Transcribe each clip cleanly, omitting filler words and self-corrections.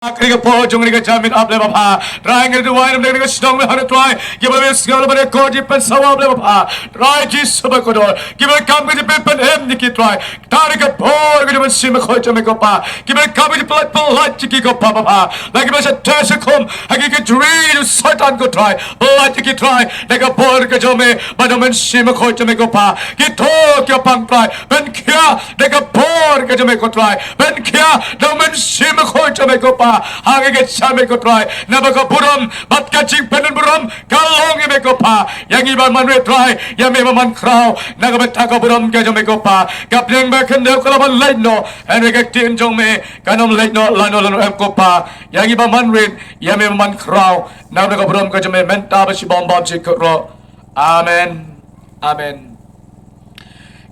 Kini po jong ni jamin able bapa try ngir du wine ni shidong me hanu try give me skill bare ko ji pen sawa able bapa try ji sab ko do give me kam ji pen hem ni ki try tari ka por ge men sim ko jame ko pa give me kam ji plat plat ki ko pa bapa like me sa tas kom hagi ke drill satan ko try plat ki try like a por ge jame but men sim ko jame ko pa ki to ki pang try ben kya like a por ge jame ko try ben kya do men sim ko jame ko pa hage ke chame ko try nabaka buram bat ka ching penen buram kalong me ko pa yang iba man re try ya me man kraw naga ta ko buram ke jame ko pa kapeng ba ken de ko ban lai no en re ke tin jong me kanom lai no lano em ko pa yang iba man re ya me man kraw naga ko buram ke jame menta ba si bom bom chi ko ro amen amen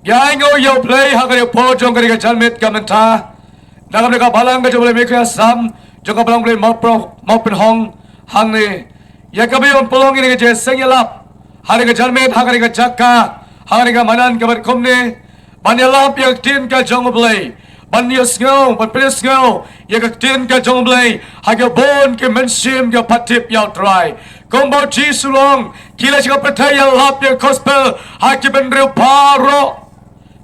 yang yo yo play hage po jong ke jalmet kamenta naga ka balang ke jole me ka sam Joko Balang Blei Mawponghong hang ni ya kabi on polong ini ke Jingseng Ialap hari ke jalmet hari ke jakka hari ke manan ke berkom ni ban Ialap yang tin ke jong Blei ban yusngau ban prisngau ya ke tin ke jong Blei hage bon ke mensim ke patip yau try kombo ji sulong kila jika pertai Ialap yang gospel haki benriu paro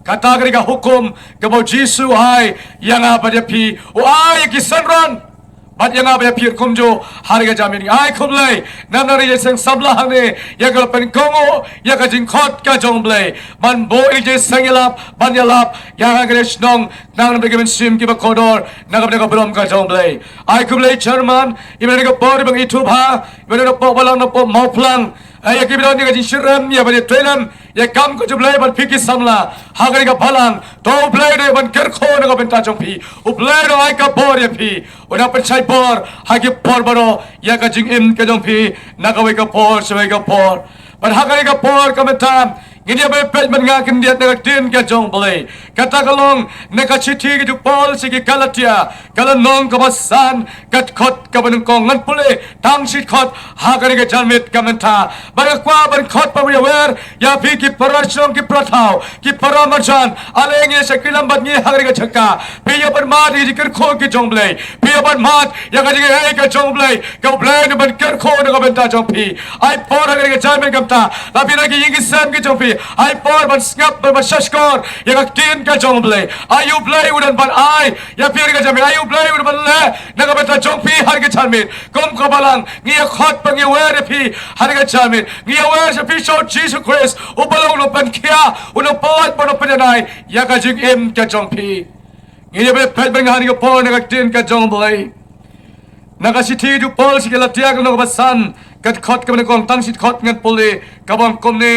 kata ketika hukum kombo Jisu hai yang apa dia pi ai kisanran Bat yang apa ya pir kumjo hari ke jamin ai kumlei nanari Jingseng sablah hane ya kalau penkongo ya ke jingkot ke jong Blei man bo Jingseng Ialap ban Ialap yang agak senang nang bagi mensim kiba kodor nang bagi belum ke jong Blei ai kumlei Jerman ibarat ke bor bang itu ha ibarat ke balang na po mau pulang ya kiba ni ke jinsiram ya bagi twelam ya kam ko Blei ban fikir samla hagar ke balang to Blei de ban kerko nang benta jong pi Blei do ai ke bor ya pi udah percaya por hagi por baro ya ka jing im ke jong pi nakawe ka por sewe ka por but hagari ka por kametam gini apa pet mengakin dia nak tin ke jong Blei kata kalong neka chithi ke pol sigi kalatia kalanong kabasan kat khot ka banungkong ngan pule tang sit khot hagari ke jalmet kamenta barakwa ban khot pa wer ya pi ki parashong ki prathau ki paramajan alenge se kilambat ni hagari ke chakka pi ya ban mat ji ker kho ki jong Blei pi ya ban mat ya ka ji he ke jong Blei ka Blei ne ban ker kho ne ka benta jong pi ai por hagari ke jalmet kamta tapi lagi yang kisam ke jong pi ai por ban skap ban shashkor ya ka tin ke jong Blei ayu Blei udan ban ai ya pi ke jalmet ayu Blei udan ban le na ka benta jong pi har ke jalmet kom ko balang ngi khot pang ye wer pi har ke jalmet ngi wer se pi show Jesus Christ ubalong no pan kia uno pot ban penai ya ka jing im ke jong pi ngi be pet ban har ke por na ka tin ke jong Blei na ka sithi du pol si ke latia ko no basan kat khot ke ban kong tang sit khot ngat pole ka bang kom ne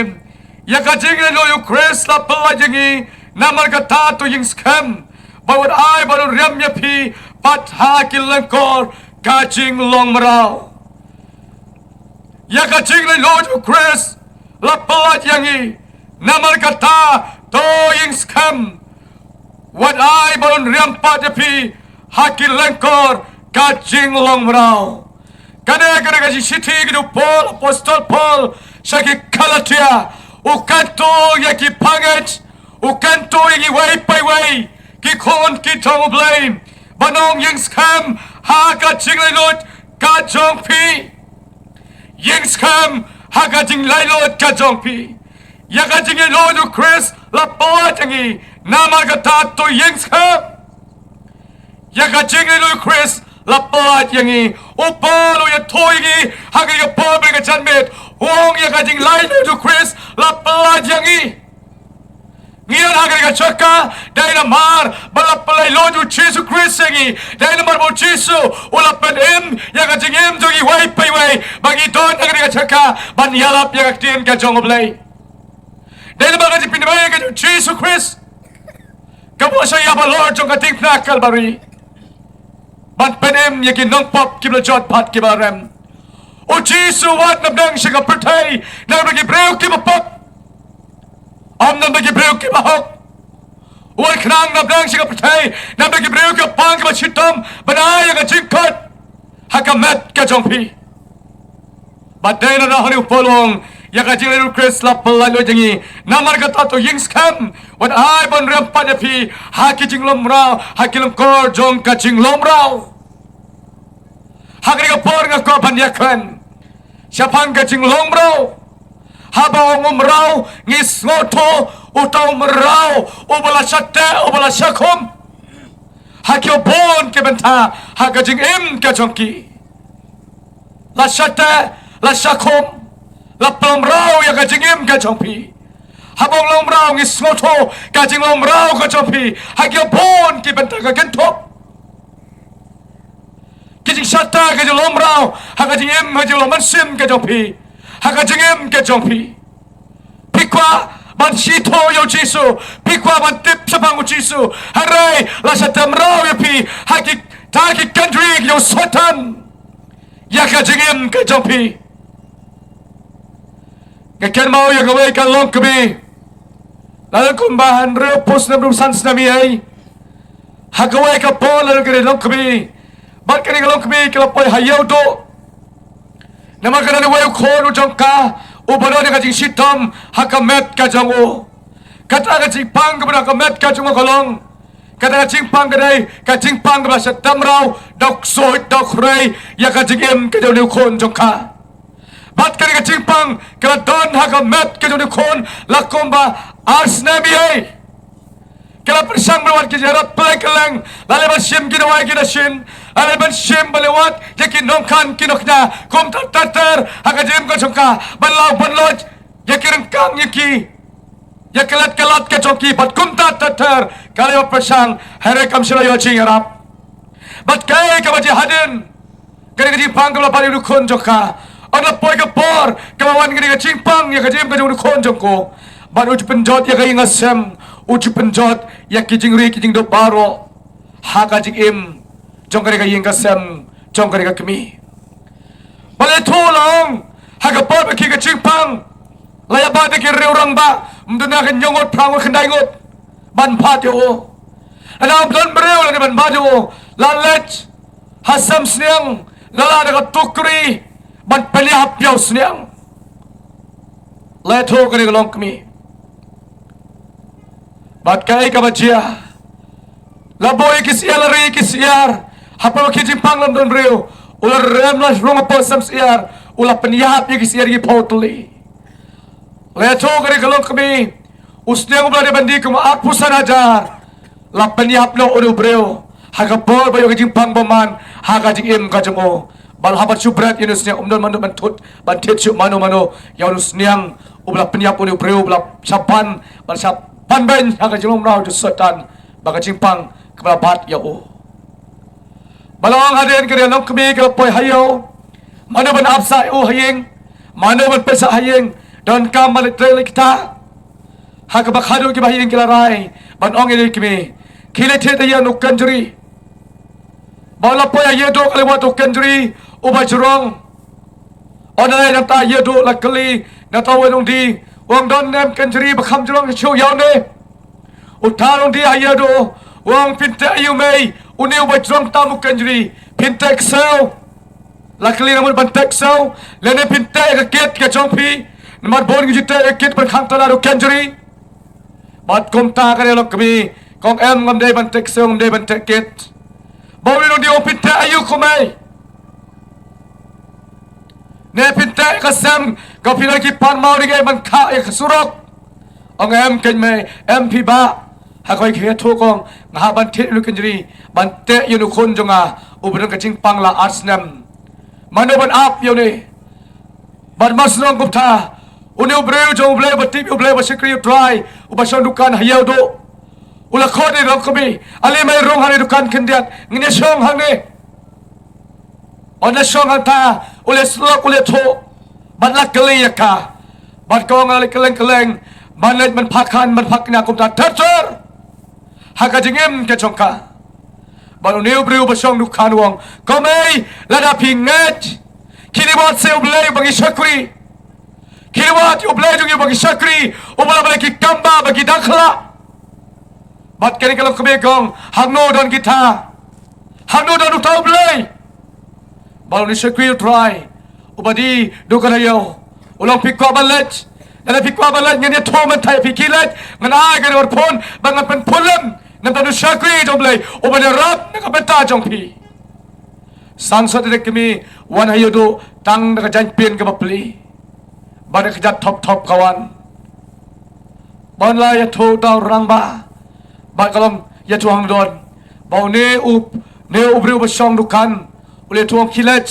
ya ka jing lo yu Christ la pala jingi namar ka ta to ying scam bawat ai baru riam ya pi pat ha kilangkor ka jing long marao ya ka jing lo yu Christ la pala jingi namar ka ta to ying scam wat ai baru riam pat ya pi ha kilangkor ka jing long marao kana ka sithi ke Paul apostol Paul saki kalatia ukanto ya ki panget ukanto ya way by way ki kon ki tong blame banong yang scam ha ka jinglai lot ka jong pi yang scam ha ka jinglai lot ka jong pi ya ka jinglai lot Chris la po tangi nama ka ta to yang scam ya ka jinglai lot Chris la po yangi upalo ya toygi ha ka ya pobre ka janmet Wong ya ka jing lai to Chris la pala jangi ngian hagar ka chaka dai na mar bala pala lo to Jesus Christ sengi dai na mar bo Jesus ula pen em ya ka jing em jogi wai pai wai bagi don hagar ka chaka ban Ialap ya ka tin ka jong Blei dai na ba ka pin bai ka Jesus Christ ka bo sa ya ba Lord jong ka ting na Calvary ban pen em ya ki nong pop ki bla jot pat ki ba rem O Jesu wat nabdang siya ka pertay na nagibreo ki mapok am na nagibreo ki mahok Uwal knang nabdang siya ka pertay na nagibreo ki pang ka shitom banaya ka jingkot hakamet ka jongpi Baday na nahani upolong ya ka jingleru Chris la palalo jangi namar ka tato ying scam wat ay bon rempa na pi haki jinglom rao haki lom kor jong ka jinglom rao hak ni kapor ngako banyakan siapan ka jinglong bro habang umraw ngis ngoto utaw meraw ubala syatte ubala syakum hakyo bon ke benta haka jingim ke jongki la syatte la syakum la plomraw ya ka jingim ke jongpi habang lomraw ngis ngoto ka jinglomraw ke jongpi hakyo bon ke benta ka gentop kijing syatta ke jinglomraw haka jingim ke jingloman sim ke jongpi haka jingim ke jongpi pikwa ban shito yo jisu pikwa ban tip sabangu jisu harai la satam raw yo pi haki taki country yo sotan ya ka jingim ke jongpi ka ken mau ya gawe ka long kami lalu kumbahan re pos na berusan snami ai hagawe ka pol lalu ke long kami ban ke long kami ke poi hayau do nama kana ni wayu khonu jongka ubano ni kajing shitom hakamet kajango kata kajing pang kepada hakamet kajango kolong kata kajing pang kedai kajing pang kepada shitom rau dok soy dok khrei ya kajing em kajau ni kon jongka bat kani kajing pang kepada don hakamet kajau ni kon lakomba arsnami ai kala persang berwat kejarat plek keleng lalu bersim jingiasyllok kinashin lalu bersim belewat yakin nongkan kinokna kom tatar hakajem ko jongka banlaw banloj yakin kang yaki yakelat kelat ke jongki bat kom tatar kala persang here kam sila yo Ialap bat kai ka baji hadin kani kajing pang kala pari kon jongka ana poi ka por kawan kani kajing pang ya kajem ka jong kon jongko bat uj penjot ya kai ngasem uji penjot ya kijing ri kijing do baro haka jing im jong kare ka ying ka sem jong kare ka kemi bale thulong haka por ba ki ka jing pang laya ba de ki re orang ba mduna ka nyongot prang khandai ngot ban pha yo ana don breu la ban ba yo la let hasam sniang la la ka tukri ban peli hap yo sniang le tho kare ka long kemi bat kai ka bajia laboy kisiar lari kisiar hapa kijing pang lam don reu ular rem la rong apa sam siar ulah penyahap ye kisiar ye potli le to kare kalong kami usne ngubla de bandi kuma 8,000 la penyahap lo uru breu haga bor bayo kijing pang boman haga jing im ka jamo bal habat subrat inusnya umdon manu bantut bantet su mano mano yaunus niang ubla penyahap uru breu ubla sapan bal sap pan ben haka jilom rau ju setan baka jingpang kepala bat ya o balong haden kere long kemi ke poi hayo mana ban apsa o hayeng mana ban pesa hayeng don kam balik trele kita haka bak hadu ke hayeng kila rai ban ong ini kemi kile te ya no kanjuri bala poi aye do kale wat kanjuri o ba jurong onai nang ta ye do la kali na ta wenong di wang don nem kanjuri bakham jurong show yaw ne utarong di ayado wang pinta ayu mei uniu bajrong tamu kanjuri pinta ksau lakli namun bantek sau lene pinta ka ket ka chongpi namar bon gi jita ket par khang tala ro kanjuri bat kom ta kare lok kami kong em ngam dei bantek sau ngam dei bantek ket bawi no di o pinta ayu komai ne pinta ka sam ka pilai ki pan mau dige ban kha ek surok ong em ken me em pi ba hakoi khe tho kong nga ban the lu kanjri ban te yunu khon jonga ubran ka ching pang la arsnam mano ban ap yone ban masrong gupta uni ubreu jo ublei bati ublei basikri try ubason dukan hayau do ula khode rok kami ale mai rong hane dukan kendiat ngine song hangne ona song anta ule slok ule tho ban la kali ka ban kong ale keleng keleng ban man phakan man phakna kumta thator haka jingem ke chongka ban uni ubreu basong dukan wong komei lada pinget kini buat se ublei bagi syakri kini buat ublei jungi bagi syakri ubala bagi kamba bagi Dkhar bat kini kalau kebegong hangno don kita hangno don utau ublei balu ni syakri try ubadi dukan ayo ulang pikwa balet dan pikwa balet ngene thoman thai pikilet ngana ga pon bangan pen pulam nam tanu syakri ublei ubadi rap nakapeta jongpi sangsot de kami wan hayudu tang da jan pin ke bapli bada kejat top kawan bon la ya thu tau rang ba ba kalom ya tuang don bau ne ubriu basong dukan ule tuang kilet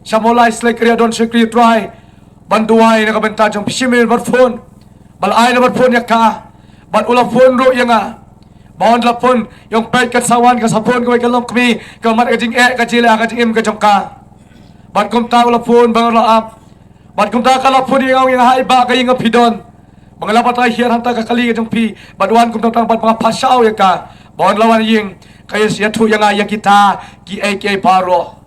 Mawlai Syllaikariah don sekri try banduai na kabenta jong pisimil bar phone bal ai na bar phone yakka ban ula phone ro yanga bon la phone yong pet ka sawan ka sapon ka kalom kami ka mat ka jing ka jila ka jing ka jong ka ban kum ta ula phone bang la ap ban kum ta ka la phone yang hai ba ka ying pidon bang la patay hier hanta ka kali ka jong pi badwan kum tang ban pa pasau yakka bon lawan ying kaya siya tu yanga yakita ki paro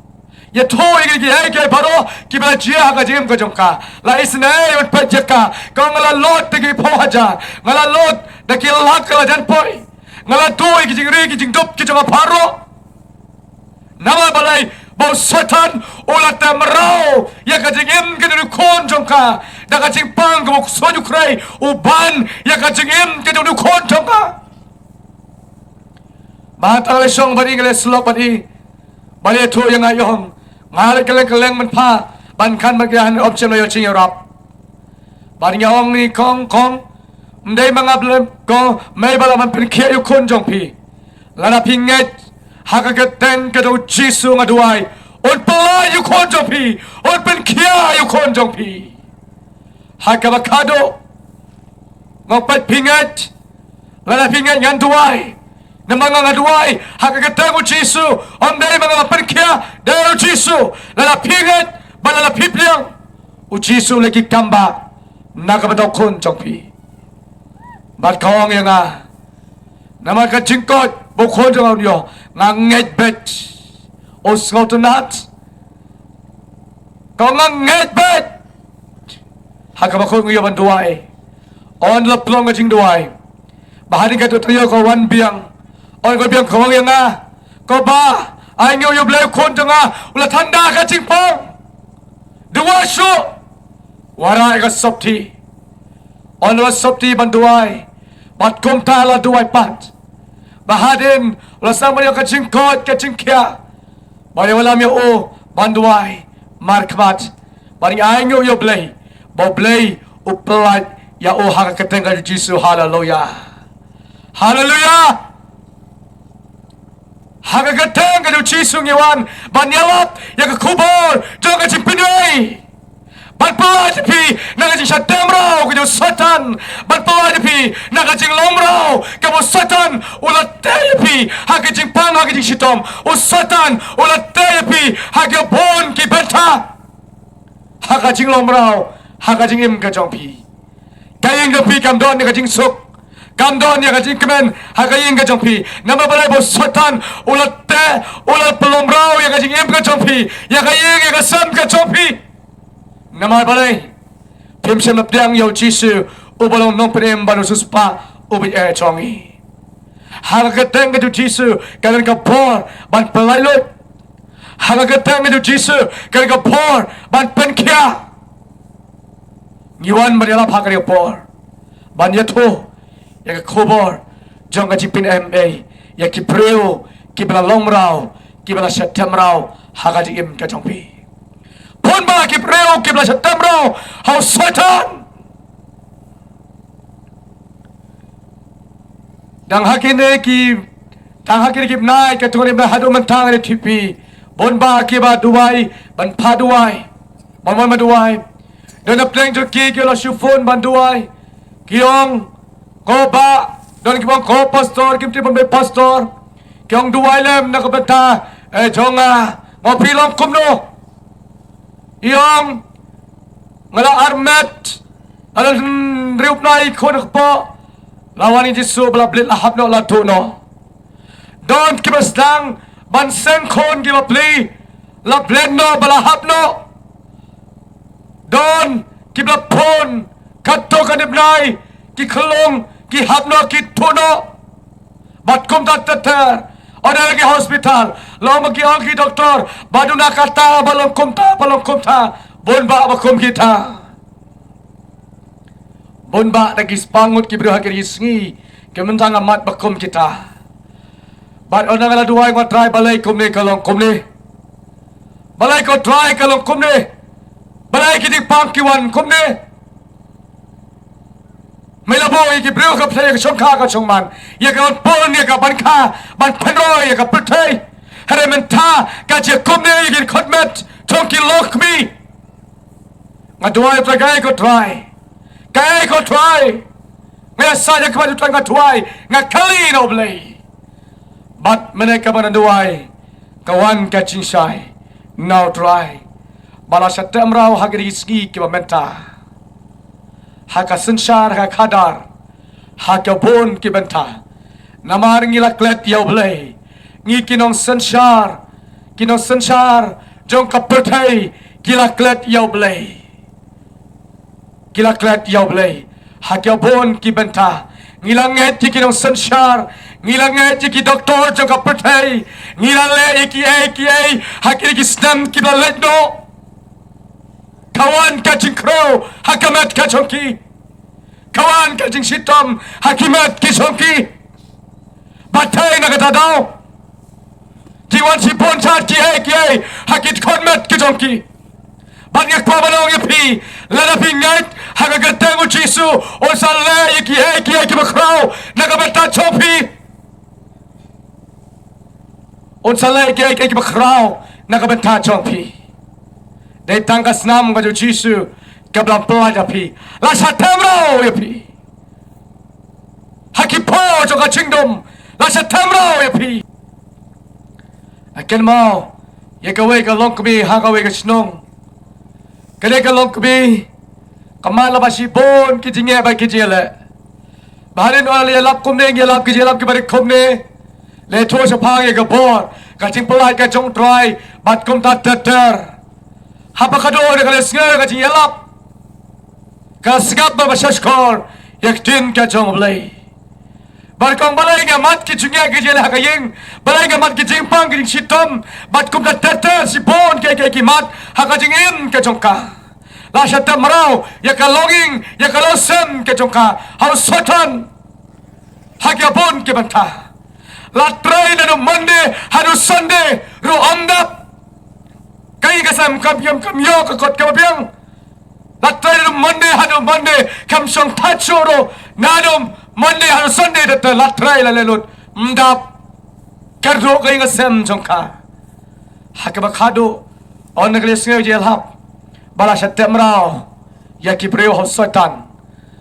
ये थो ये भरो कि बला जिया का जिम का जमका ला इसने ये पजका कंगला लोट की पहुंचा ngala lot dakil hak la jan poi ngala toy ki jingri ki jingdop ki jama pharo nama balai bo satan ola tamrao ya ka jingem ki du khon jomka da ka jing pang ko so ju khrei u ban ya ka jingem ki du khon jomka ba ta le song bari ngale slop bari bale tho yang ayong ngalek keleng man pha ban khan ma gan option yo ching Ialap ban yong ni kong mdei mangap le ko mai bala man pen khie yu khon jong pi lana pinget haka ke ten ke do jisu ngaduai on pala yu khon jong pi on pen khia yu khon jong pi haka bakado ngopat pinget lana pinget ngan duai namanga ngaduai haka ke ten u jisu on dei mangap pen khia de u jisu lana pinget bala la pipliang u jisu lagi kamba nakabato khon jong pi bat kawang yang nama ka jingkot bukhon jong yo nganget bet os ngotunat ko nganget bet hakaba ko yo banduai on la plong ka jingduai bahari ka to yo ko wan biang on ko biang kawang yang ko ba ai nyo yo blei khon jong ula thanda ka jingpang dua shu warai ka sopti on la sopti banduai bat kum ta la duai pat bahadin la sama yo ka jingkot ka jingkia bari wala mi o banduai markmat bari ainyo yo blei bo blei uplat ya o haka ketenga jisu haleluya haleluya haka ketenga jisu ngiwan ban Ialap ya ka kubor joga jimpinai ban pelai pi naga jing shitom rau ke satan ban pelai pi naga jing lom rau ke satan ulat pi hak jing pang hak jing shitom u satan ulat pi hak bon ki beta hak jing lom rau hak jing im ke jong pi kayeng ke pi kam don naga jing suk kam don naga jing kemen hak yeng ke jong pi nama balai bo satan ulat pelom rau ya jing im ke jong pi ya kayeng ya sam ke jong pi nama balai pim sem lapdang yo jisu ubalong nong penem banu suspa ubi chongi haka teng ke jisu kan ka por ban pelai lut haka teng ke jisu kan ka por ban pen kya ngiwan mariala phakari por ban yatho ya ka khobor jong ka jipin ma ya ki preo ki bala long rao ki bala shitom rao haka jim ka chongpi pon ba ki preo ki bala shitom rao how satan dang hakine ki nai ka tore ba hadu man tang re tipi bon ba ki ba duai ban pha duai bon ma duai don pleng to ki lo shufon ban duai kiong ko ba don ki bon ko pastor kim ti bon be pastor kiong duai lem na ko beta jonga mo pilom kumno iong ngala armet alan riup nai khon po lawan jisu bala blit lahap no la tu no don kibasdang ban sen khon ki ba pli la blet no bala hap no don kibla pon katto kanib nai ki khlong ki hap no ki tu no bat kum ta ada lagi hospital lama ki ki doktor baduna kata balong kum ta bon ba kum kita bon ba lagi spangut ki bro hakir isngi kementang amat bakum kita bat ona ngala duai ngwa try balai kum ni kalong kum ni Balai ko try kalong kumne. Balai kiting pangkiwan kumne. May labo ikibriw ka play ka chongka ka chongman. Ya ka pon ya ka banka ban panroy ya ka putay. Herementa ka je kumne ikin kotmet tongki lok mi. Nga duay tagay ko try. Kaya ko try. Nga saya ka ba nga try nga kali no Blei. But mereka menanduai kawan ka cingsai. Now try. Bala syatam rau hagri ski kiba menta. Haka sensyar haka kadar. Haka bon kibenta. Namar ngila klet yau Blei. Ngi kinong sensyar. Kinong sensyar. Jong kapertai. Gila klet yau Blei. Gila klet yau Blei. Haka bon kibenta. Ngilang nget kinong sensyar. Ngilang ki doktor jong kapertai. Ngilang le iki hakiri ki snam ki baledno. Kawan ka jing khrei hakamat ka chongki. Kawan ka jing shitom hakimat ki chongki. Batai na kata daw. Jiwan si pon chat ki hakit konmat ki chongki. Bat ngak pa balong yapi ladapi ngat hagagatang uchisu osal le iki ki bakrao nakabata chopi. Unsala iki bakrao nakabata chopi. Dai tangkas nam ka Jisu kablang pelaja pi. La satamro ya pi. Haki po jo ka jingdom. La satamro ya pi. Akan mau ya ka we ka long kami ha ka we ka snong. Kade ka long kami kamala ba si bon ki jinge ba ki jele. Baharin ole lap kum ne lap ki jele ki bari kum ne. Le to sa phang ya ka bor ka jing pelai ka jong try bat kum ta ter. Hapa kador ka lesnga ka Ialap. Ka sigap ba shashkor yaktin ka jong Blei. Barkong balai nga mat ki jingya ki jele hakayeng. Balai nga mat ki jingpang ki shitom bat kum ta ter si bon ki mat hakajingin ka jong ka. La shatam marau ya ka longing ya ka losem ka jong ka. Harus sotan. Hagyabon ki banta. La try na no Monday harus Sunday ro amdap. Kay kasam kamyam kamyo kakot kababyang. Latay na Monday hano Monday kamsong tachoro nanom Monday hano Sunday data latray la lelot mdap kardo kay kasam jongka. Hakabakado on nagles ngayon Ialap bala siya temraw yaki preo hosotan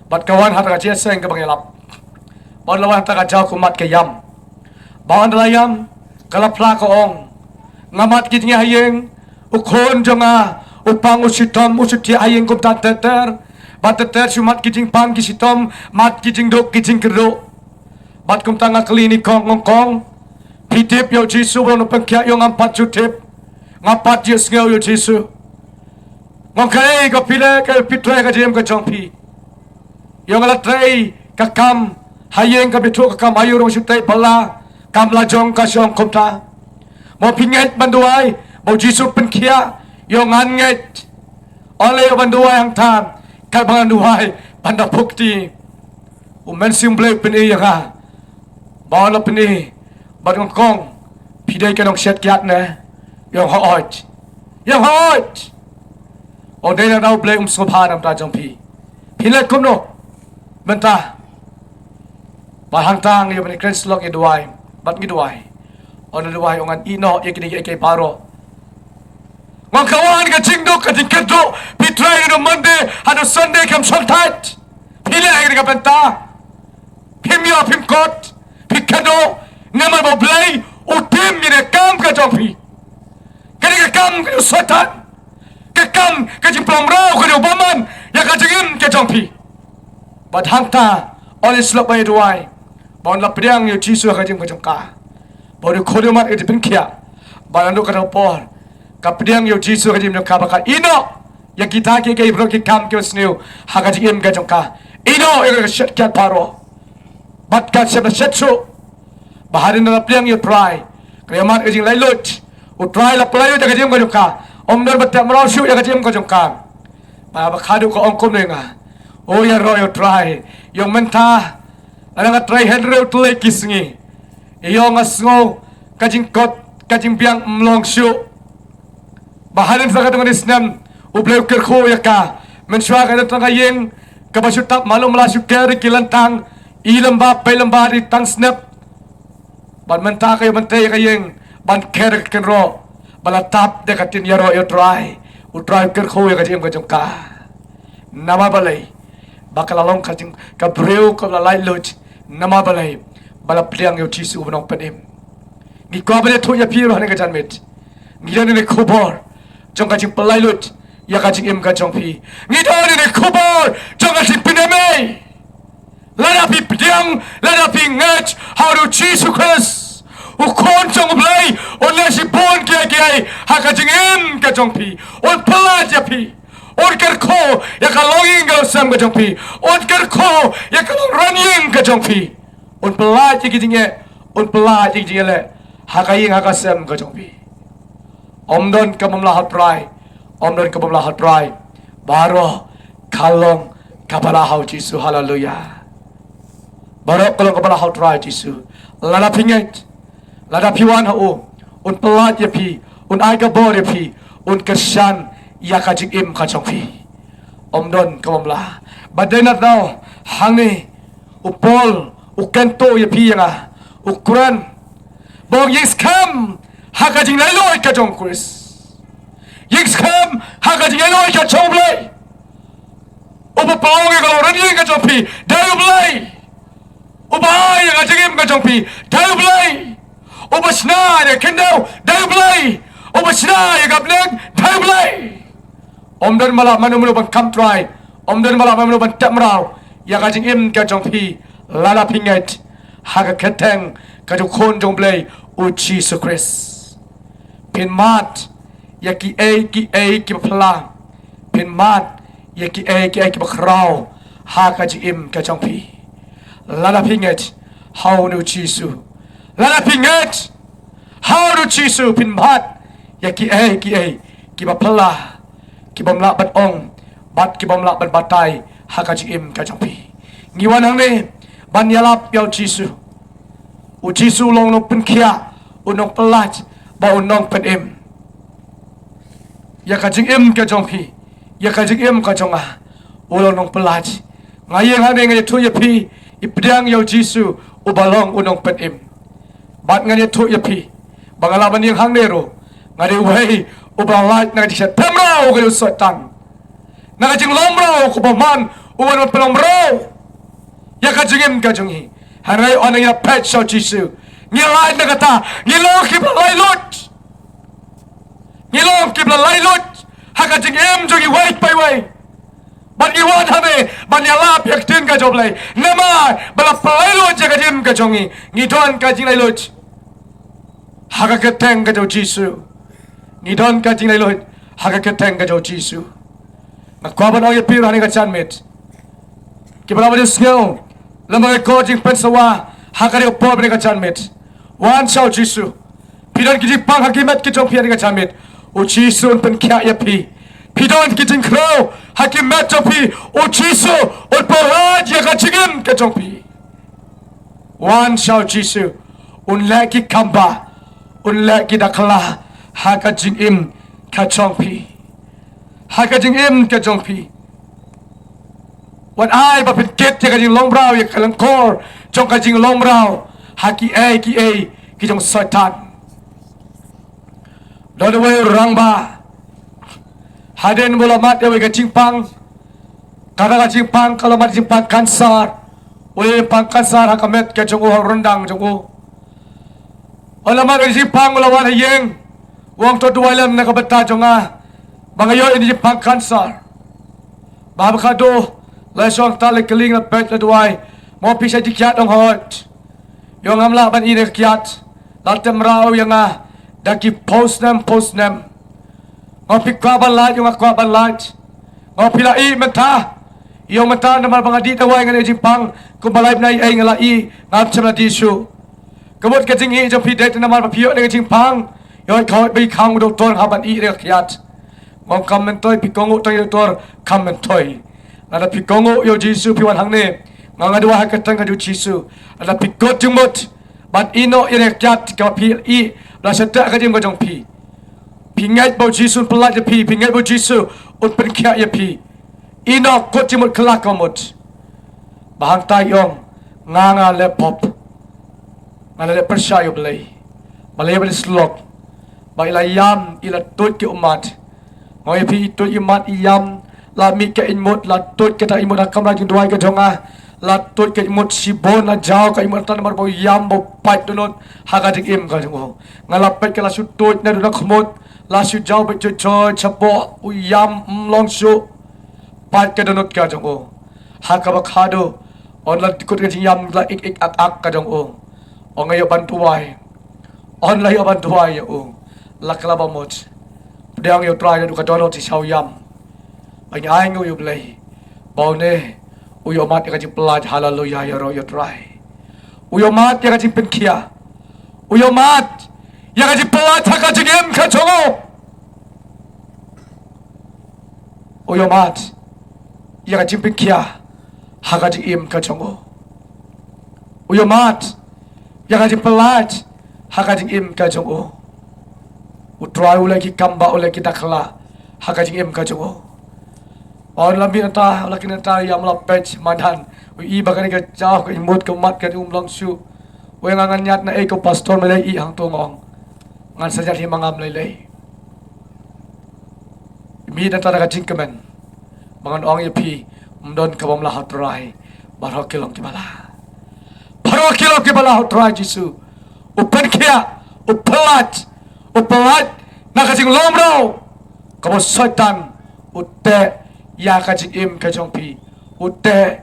bat kawan hata ka Jingseng kabang Ialap bon lawan hata ka jaw kumat kayam bawan dalayam kalapla ko ong ngamat kit nga hayeng ukon jonga upang usitom usuti ayeng kum tater bateter sumat kijing pang kisitom mat kijing dok kijing kerdo bat kum tanga klinik ngongkong pitip yo Jisu bono pengkia yo ngampat jutip ngapat yes ngau yo Jisu ngongkai ko pile ka pitre ka jem ka jongpi yo ngalatrei ka kam hayeng ka bitu ka kam ayu rong sutai bala kam la jong ka syong kumta mo pinget banduai mau Jisu penkia yo nganget oleh banduai yang tam kai banduai banda bukti umen sim Blei peni ya ka bawa peni badong kong pidai kanong set kiat ne yo hoot o dei na daw Blei sobhan am ta jongpi pilet kum no benta bahang tang yo bani krenslok e duai bat ngi duai on duai ongan ino ye kini paro Ngong kawan ka jingdok ka jingkedok pitray no Monday hano Sunday kam soltat pila ay ka benta pimyo pimkot pikado naman mo Blei utim yun kam ka jongpi kani ka kam ka sotan ka kam ka jingplamraw ka ubaman ya ka jingin ka jongpi bat hangta oleh slop bay duai bon lapdiang yo Jisu ka jing ka jongka bon kodomat ka jingkia balando ka por kapdiang yo Jisu kajim no kabaka ino ya kita ke bro ki kam ke snew hakaji im ga jongka ino e shet kat paro bat ka sep setsu baharin na kapdiang yo try kremat kajing lailut u try la playo ta kajim ga jongka omdor batam raw shu ya kajim ga jongka ba khadu ko ongkom nga o ya ro yo try yo menta ana nga try henre utle kisngi yo nga sngo kajing kot kajing biang mlong shu bahanan sa katong isnam ublay kerko yaka menswa ka tang kayeng kabasutap malum lasuk keri kilantang ilam ba pailam ba di tang snap ban menta kayo mantay kayeng ban kere kenro balatap de katin yaro yo try utry kerko yaka jim ka jongka nama balay bakalalong kajing kabreu ko lalai loj nama balay balapliang yo chisu ubnong penim ngi ko bale to ya piro hanen ka janmet ngi jane ne khobor jong kajing pelai lut ya kajing im ka jong pi ngi done ne khobor jong kajing pineme lada pi pdiang lada pi ngach how to chisu Christ ukon jong blei on le si bon kia kia ha kajing im ka jong pi on pelaj ya pi on kerko ya ka longing ka sam ka jong pi on kerko ya ka running ka jong pi on pelaj ki jinge on pelaj ki jinge le ha ka ying ha ka sam ka jong pi omdon ka mamla hat prai omdon ka mamla hat prai baro kalong kapala hau jisu hallelujah baro kalong kapala hau prai jisu lada pinget lada piwan ho un pelaj ya pi un ai ka bor ya pi un kersan ya ka jing im ka jong pi omdon ka mamla badenat now hangi upol ukento ya pi yang ukuran bong yes kam haka jing lai loi ka jong Chris yes kam haka jing lai loi ka jong Blei upa paong ka ran yin ka jong pi dai Blei upa ai ka jing im ka jong pi dai Blei upa sna ya kendo dai Blei upa sna ya ka bleng dai Blei omdan mala manu ban kam try omdan mala manu ban tamrau ya ka jing im ka jong pi lala pinget haka keteng ka jong kon jong Blei u Jesus Christ pin mat ya ki pla pin mat ya ki krau ha ka ji im ka jong pi lala pinget how no Jesus lala pinget how no Jesus pin mat ya ki pla ki bamla bat ong bat ki bamla bat batai ha ka ji im ka jong pi ngiwan hang ne ban Ialap yau Jesus u Jesus long no pin kia unong pelaj ba unong pen im ya ka jing im ka jong pi ya ka jing im ka jong ulong nong pelaj ngayeng hane ngai thu ya pi ipdang yo jisu ubalong unong pen im bat ngai thu ya pi bangalaban yang hang nero ngai wei ubalaj ngai disha tamrau ga sotan ngai jing lomrau ko baman uwan pelomrau ya ka jing im ka jong hi hanai onang ya pet so jisu ngilai na kata ngilong kibla lai lut haka jing em jogi wait by way ban iwan hame ban Ialap yak tin ka job lai nama bala lai lut jaga jim ka jongi ngidon ka jing lai lut haka keteng ka jo jisu ngidon ka jing lai lut haka keteng ka jo jisu nakwaban ang yapiro hani ka chanmet kibla ba jisnyo lamang ko jing pensawa haka ri po ka chanmet wan chao jisu pidon ki pang hakimet ki jong pian ka chamit o jisu pen kya ya pi pidon ki jing kro hakimet jong pi o jisu o poraj ya ka jingim ka jong pi wan chao jisu un la ki kamba un la ki dakla ha ka jingim ka jong pi ha ka jingim ka jong pi wan ai ba pin ket ya ka jing long brau ya kalang kor jong ka jing long brau haki ki jong setan do we rangba haden bola mat we ka jingpang kada ka jingpang kalau mat jingpang kansar we pang kansar hakamet ka jong rendang jong ola mat jingpang bola wan yeng wong to dualam na ka bata jonga bangayo ini jingpang kansar bab ka do la song tale keling na pet la duai mo pisa dikiat dong hot yung amla ban ini kiat latem rau yang daki post nem ngopi kwa light yung kwa light ngopi lai menta yung menta naman bang adita way nga jipang kung balay na ay ngalai ngap chama disu kabut ka jingi jong pidet naman papiyo nga jipang yung kawat bay kang doktor haban i nga kiat ngom kamentoy pikongo tang doktor kamentoy nada pikongo yo jisu piwan hangne mga dua hakatang kadu jisu ada pikot jumot bat ino ire kyat ka pi i la seta ka jing jong pi pingai bau Jisu pelat je pi pingai bau Jisu ut penkia ya pi inok kot jimut kelak komut bahang tayong nganga le pop ngala le percaya Blei Blei beli slok baila yam ila tut ke umat ngoi pi tut umat yam la mi ke imut la tut ke ta imut kamra jingduwai ke jonga la tut ke imut sibon la jauh ke imut tan mar bau yam bau pat tunut haga dik im ka jongo ngala pet ke la su tut na du khmut la su jauh be choy chapo u yam long su pat ke tunut ka jongo hakaba khado on la tikut ke yam la ik ak ka jongo on ngayo bantuai on la yo bantuai yo la klaba mot deang yo try du ka dono ti chau yam anh ai ngô yêu Blei bao nè uyo mat ya kajing pelaj haleluya ya ro yo try uyo mat ya kajing penkia uyo mat ya kajing pelaj ha kajing em ka chongo uyo mat ya kajing penkia ha kajing em ka chongo uyo mat ya kajing pelaj ha kajing em ka chongo utrai ulai ki kamba ulai ki Dkhar ha kajing em ka chongo on lambi nata laki nata yang melapet mandan i bagan ke jauh ke imut ke mat ke long su we ngan nyat na ko pastor melai i hang tongong ngan sajat hi mangam lei mi nata ka jingkemen mangan ong ye pi mdon ka bom la hatrai baro kilom ki bala hatrai Jisu upen kia upelat na ka jing lomro ka bo setan utte ya ka jing im ka jong pi utte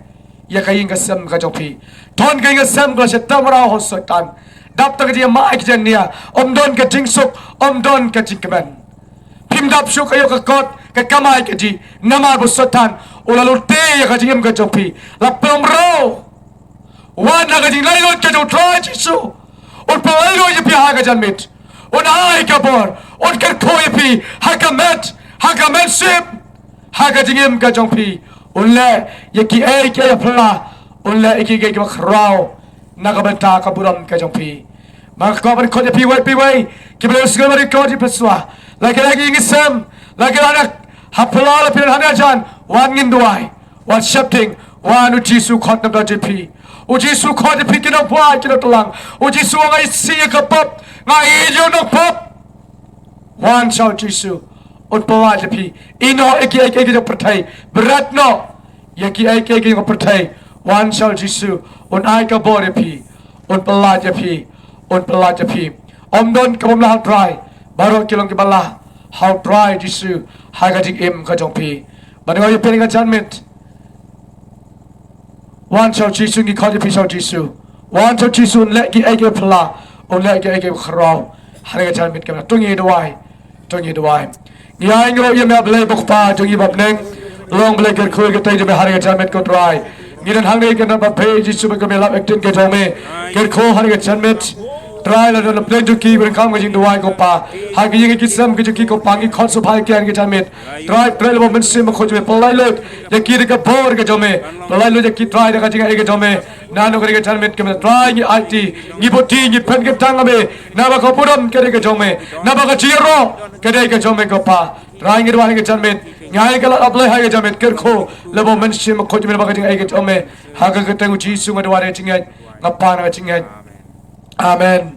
ya ka ing ka sem ka jong pi ton ka ing ka sem ka se tamra ho setan dap ta ka ji ma ek jan nia don ka jing suk don ka jing kemen pim dap suk ayo ka kot ka kamai ka ji namar bu setan ulalu te ya ka jing im ka jong pi la plom ro wan na ka jing lai lot ka jong try Jisu ul pa lai lo ye pi ha ka jan mit un ai ka bor un ka ko ye pi ha ka met sip haga jingim ka jong pi unle yaki ai ke phla unle iki ke khrau na ka bata ka buram ka jong pi ma ko ban ko pi wai ki ble sgal bari ko ji peswa lagi ngisam lagi anak hapla la pi hana jan wan jingiasyllok wan shifting wan Jisu khot na da pi Jisu khot pi ki no bwa ki no tulang Jisu ngai si ka pop ngai jo no pop wan chao Jisu un pelaj pi ino eki jo pertai berat no yaki eki jo pertai wan shal Jisu un ai ka bore pi un pelaj pi don ka bom la try baro kilong ki bala how try Jisu haga jing im ka jong pi bango ye pening ka janmit wan shal Jisu ki khodi pi shal Jisu wan shal Jisu le ki eki pla un le ki eki khrau haga janmit ka tungi dwai Ngai ngro ye me Blei bokpa jongi bab neng long Blei ker khoi ke tai je me har ke janmet ko try ngiren hang nei ke na ba phe Jisu be ke me lap actin ke jome ker kho har ke janmet try la la play to ki ber kam ke jingduwai ko pa ha ke ye ki sam ke ki ko pangi khot so phai ke an ke janmet try play lo men sim kho je palai le ye ki ke bor ke jome palai lo je ki try ka jinga ke jome nano ke janmet ke me try ni it ni boti ni pen ke tang me na ba ko puram ke jome na ba ka chiro ke jome ko pa try ngi wa ke janmet ngai ke la apply ha ke janmet ker kho le bo men sim kho je me ba ka jinga ke jome ha ke tengu Jisu ma wa re jinga ngapa na jinga amen